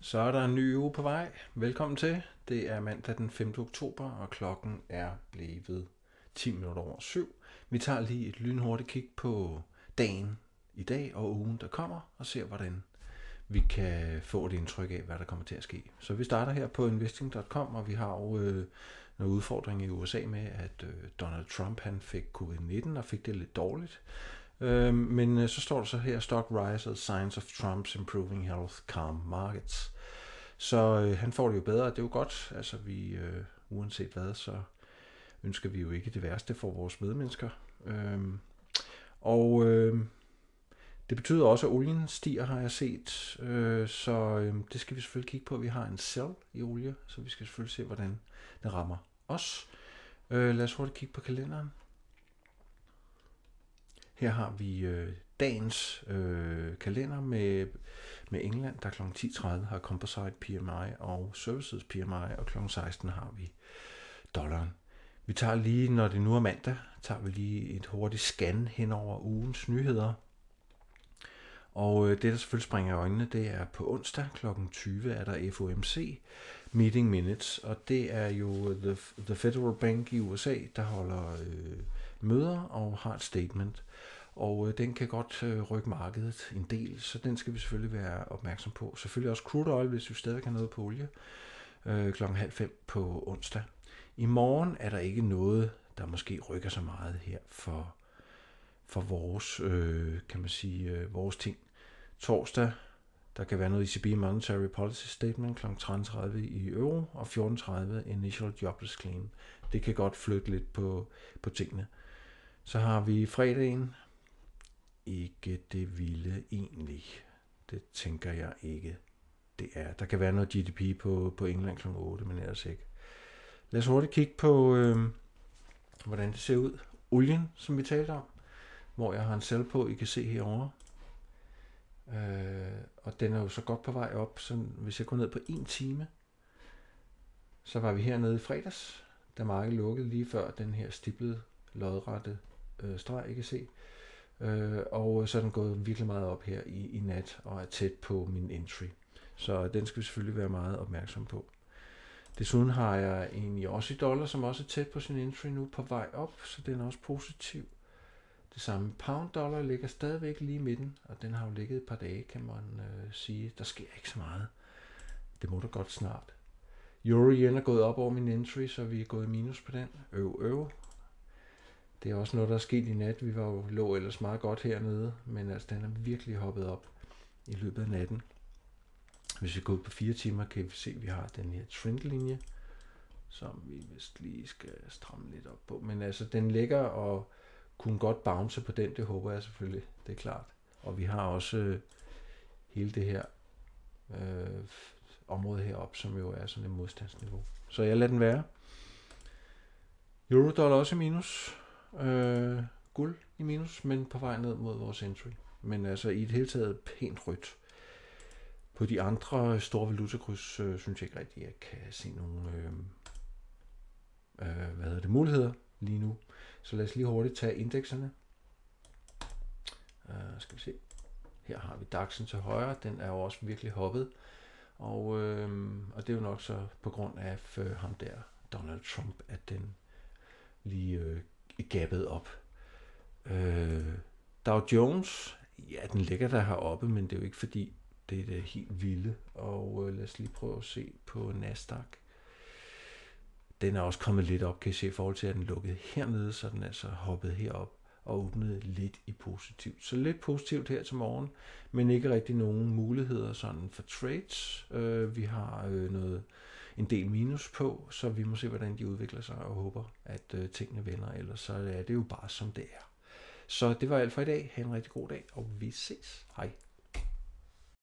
Så er der en ny uge på vej. Velkommen til. Det er mandag den 5. oktober, og klokken er blevet 10 minutter over 7. Vi tager lige et lynhurtigt kig på dagen i dag og ugen, der kommer, og ser, hvordan vi kan få et indtryk af, hvad der kommer til at ske. Så vi starter her på investing.com, og vi har jo nogle udfordringer i USA med, at Donald Trump han fik covid-19 og fik det lidt dårligt. Men så står der så her, stock rises, signs of Trump's improving health, calm markets. Så han får det jo bedre, det er jo godt. Altså vi, uanset hvad, så ønsker vi jo ikke det værste for vores medmennesker. Det betyder også, at olien stiger, har jeg set. Så det skal vi selvfølgelig kigge på. Vi har en sell i olie, så vi skal selvfølgelig se, hvordan det rammer os. Lad os hurtigt kigge på kalenderen. Her har vi dagens kalender med England, der kl. 10.30 har Composite PMI og Services PMI, og kl. 16 har vi dollaren. Vi tager lige, når det nu er mandag, tager vi lige et hurtigt scan hen over ugens nyheder. Og det, der selvfølgelig springer i øjnene, det er på onsdag kl. 20 er der FOMC Meeting Minutes, og det er jo The Federal Bank i USA, der holder møder og har et statement. Og den kan godt rykke markedet en del, så den skal vi selvfølgelig være opmærksom på. Selvfølgelig også crude oil, hvis vi stadig kan noget på olie, kl. 4:30 på onsdag. I morgen er der ikke noget, der måske rykker så meget her for vores, kan man sige, vores ting. Torsdag, der kan være noget ECB Monetary Policy Statement kl. 13.30 i euro, og 14.30 Initial Jobless Claim. Det kan godt flytte lidt på tingene. Så har vi fredagen. Ikke det vilde egentlig. Det tænker jeg ikke, det er. Der kan være noget GDP på England kl. 8, men ellers ikke. Lad os hurtigt kigge på, hvordan det ser ud. Olien, som vi talte om, hvor jeg har en sell på, I kan se herovre. Og den er jo så godt på vej op, så hvis jeg går ned på 1 time, så var vi hernede i fredags, da markedet lukkede lige før den her stiplede lodrette streg, I kan se. Og så er den gået virkelig meget op her i nat og er tæt på min entry. Så den skal vi selvfølgelig være meget opmærksom på. Desuden har jeg en i Aussie dollar, som også er tæt på sin entry nu på vej op, så den er også positiv. Det samme pound dollar ligger stadigvæk lige i midten, og den har jo ligget et par dage, kan man sige. Der sker ikke så meget. Det må da godt snart. Euro yen er gået op over min entry, så vi er gået i minus på den. Det er også noget, der er sket i nat. Vi lå ellers meget godt hernede, men altså, den er virkelig hoppet op i løbet af natten. Hvis vi går ud på 4 timer, kan vi se, at vi har den her trendlinje, som vi vist lige skal stramme lidt op på. Men altså, den ligger og kunne godt bounce på den, det håber jeg selvfølgelig, det er klart. Og vi har også hele det her område heroppe, som jo er sådan et modstandsniveau. Så jeg lader den være. Eurodollar også i minus. Guld i minus, men på vej ned mod vores entry. Men altså i det hele taget pænt rødt. På de andre store valutakryds synes jeg ikke rigtig, at jeg kan se nogle muligheder lige nu. Så lad os lige hurtigt tage indekserne. Skal vi se. Her har vi DAX'en til højre. Den er jo også virkelig hoppet. Og det er jo nok så på grund af ham der, Donald Trump, at den lige gappede op. Dow Jones, ja, den ligger der heroppe, men det er jo ikke fordi, det er det helt vilde. Og lad os lige prøve at se på Nasdaq. Den er også kommet lidt op, kan I se, i forhold til, at den lukkede hernede, så den altså hoppet herop og åbnede lidt i positivt. Så lidt positivt her til morgen, men ikke rigtig nogen muligheder sådan for trades. Vi har en del minus på, så vi må se, hvordan de udvikler sig, og håber, at tingene vender, ellers så er det jo bare som det er. Så det var alt for i dag. Ha' en rigtig god dag, og vi ses. Hej.